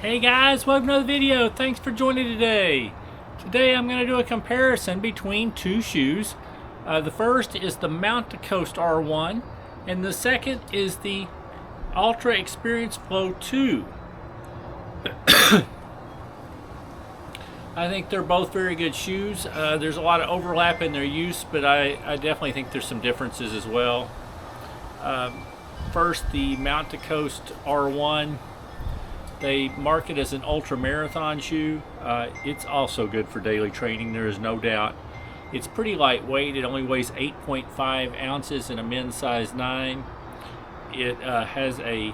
Hey guys, welcome to the video. Thanks for joining today. Today I'm going to do a comparison between two shoes. The first is the Mount to Coast R1 and the second is the Altra Experience Flow 2. I think they're both very good shoes. There's a lot of overlap in their use, but I definitely think there's some differences as well. First, the Mount to Coast R1. They market as an ultra marathon shoe. It's also good for daily training, there is no doubt. It's pretty lightweight. It only weighs 8.5 ounces in a men's size 9. It has a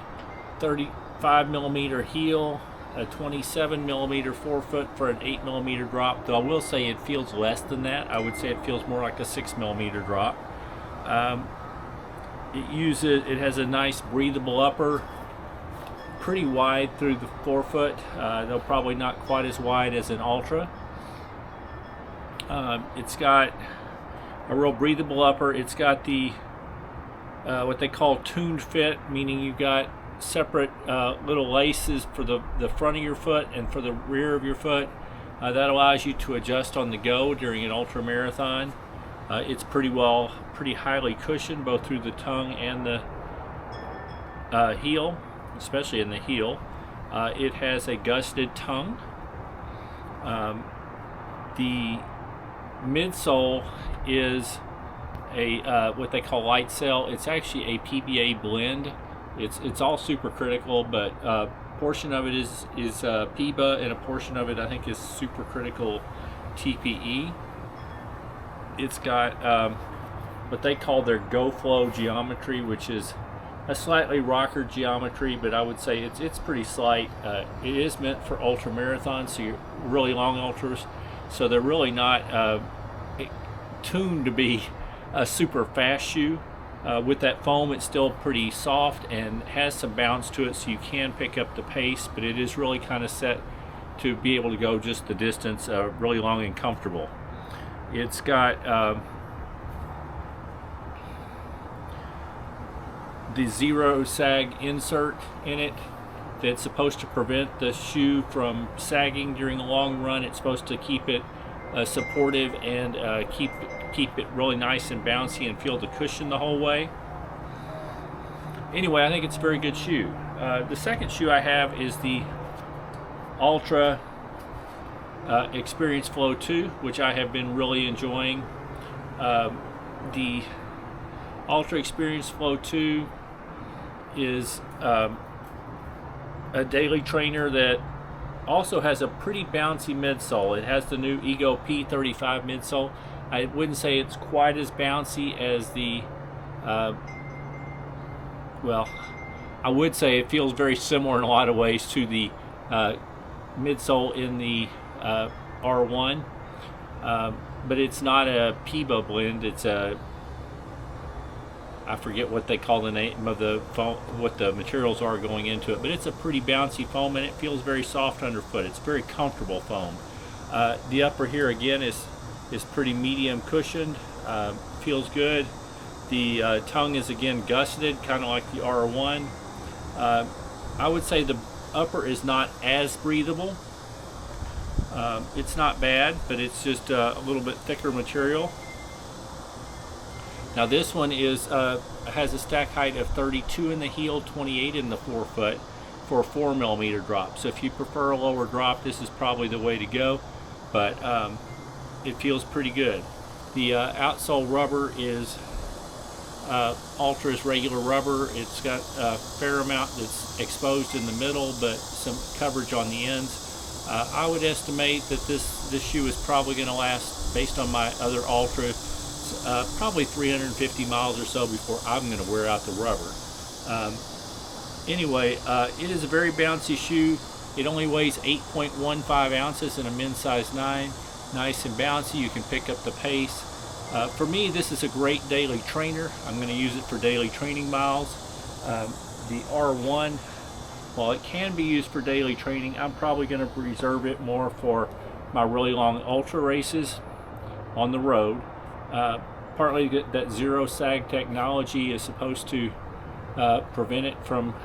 35 millimeter heel, a 27 millimeter forefoot for an 8 millimeter drop, though I will say it feels less than that. I would say it feels more like a 6 millimeter drop. It has a nice breathable upper, pretty wide through the forefoot, though probably not quite as wide as an Altra. It's got a real breathable upper. It's got the what they call tuned fit, meaning you've got separate little laces for the front of your foot and for the rear of your foot. That allows you to adjust on the go during an ultra marathon. It's pretty highly cushioned both through the tongue and the heel, especially in the heel. It has a gusseted tongue. The midsole is a what they call light cell. It's actually a PBA blend. It's all supercritical, but a portion of it is PBA and a portion of it I think is supercritical TPE. It's got what they call their Go Flow geometry, which is a slightly rocker geometry, but I would say it's pretty slight. It is meant for ultra marathons, so you're really long ultras, so they're really not tuned to be a super fast shoe. With that foam, it's still pretty soft and has some bounce to it, so you can pick up the pace, but it is really kind of set to be able to go just the distance really long and comfortable. It's got the zero sag insert in it that's supposed to prevent the shoe from sagging during a long run. It's supposed to keep it supportive and keep it really nice and bouncy and feel the cushion the whole way. Anyway, I think it's a very good shoe. The second shoe I have is the Altra Experience Flow 2, which I have been really enjoying. The Altra Experience Flow 2 is a daily trainer that also has a pretty bouncy midsole. It has the new Ego P35 midsole. I wouldn't say it's quite as bouncy as the well, I would say it feels very similar in a lot of ways to the midsole in the R1, but it's not a PBA blend. It's a, I forget what they call the name of the foam, what the materials are going into it, but it's a pretty bouncy foam and it feels very soft underfoot. It's very comfortable foam. The upper here again is pretty medium cushioned, feels good. The tongue is again gusseted, kind of like the R1. I would say the upper is not as breathable. It's not bad, but it's just a little bit thicker material. Now this one has a stack height of 32 in the heel, 28 in the forefoot for a 4 millimeter drop. So if you prefer a lower drop, this is probably the way to go, but it feels pretty good. The outsole rubber is Altra's regular rubber. It's got a fair amount that's exposed in the middle, but some coverage on the ends. I would estimate that this shoe is probably going to last, based on my other Altra, probably 350 miles or so before I'm going to wear out the rubber. Anyway, it is a very bouncy shoe. It only weighs 8.15 ounces in a men's size 9. Nice and bouncy. You can pick up the pace. For me, this is a great daily trainer. I'm going to use it for daily training miles. The R1, while it can be used for daily training, I'm probably going to reserve it more for my really long ultra races on the road. Partly that zero sag technology is supposed to prevent it from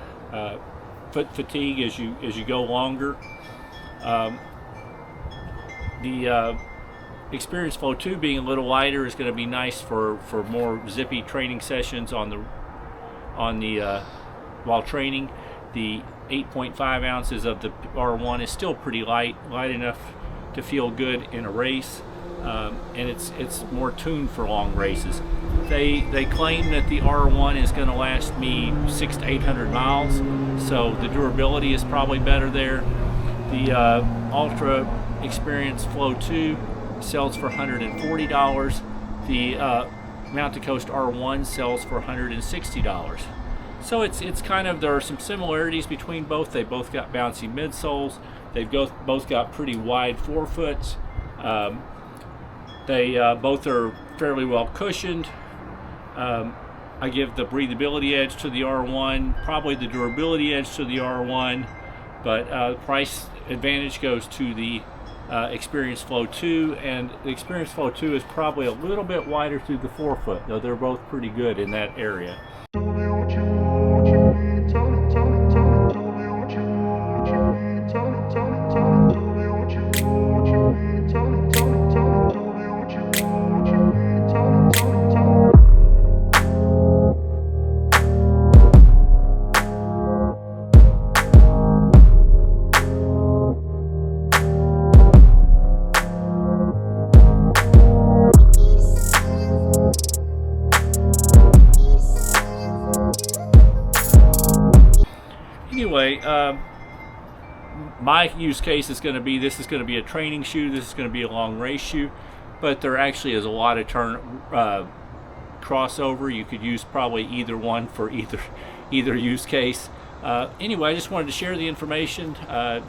foot fatigue as you go longer. The Experience Flow 2 being a little lighter is going to be nice for more zippy training sessions while training. The 8.5 ounces of the R1 is still pretty light enough to feel good in a race, and it's more tuned for long races. They claim that the R1 is going to last me 600 to 800 miles, so the durability is probably better there. The Altra Experience Flow 2 sells for $140. The Mountain Coast R1 sells for $160. So it's kind of, there are some similarities between both. They both got bouncy midsoles. They've both got pretty wide forefoots. They both are fairly well cushioned. I give the breathability edge to the R1, probably the durability edge to the R1, but price advantage goes to the Experience Flow 2, and the Experience Flow 2 is probably a little bit wider through the forefoot, though they're both pretty good in that area. Anyway, my use case is going to be, this is going to be a training shoe, this is going to be a long race shoe, but there actually is a lot of crossover. You could use probably either one for either use case. Anyway, I just wanted to share the information.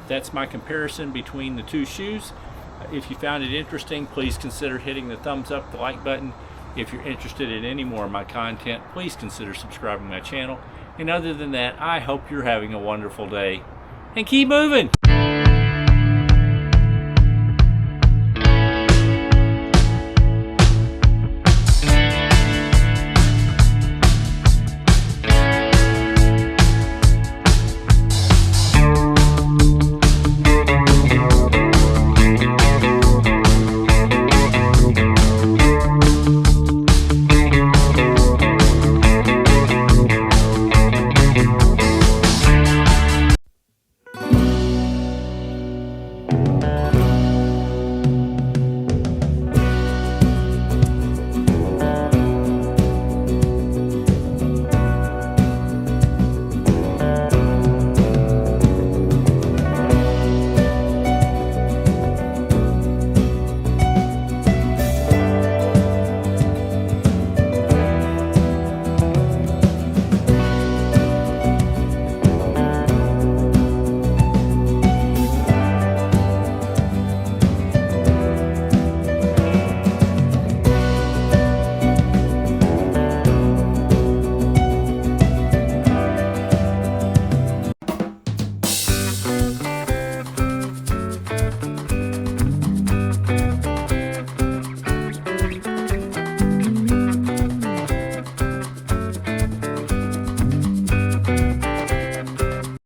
That's my comparison between the two shoes. If you found it interesting, please consider hitting the thumbs up, the like button. If you're interested in any more of my content, please consider subscribing to my channel. And other than that, I hope you're having a wonderful day. And keep moving!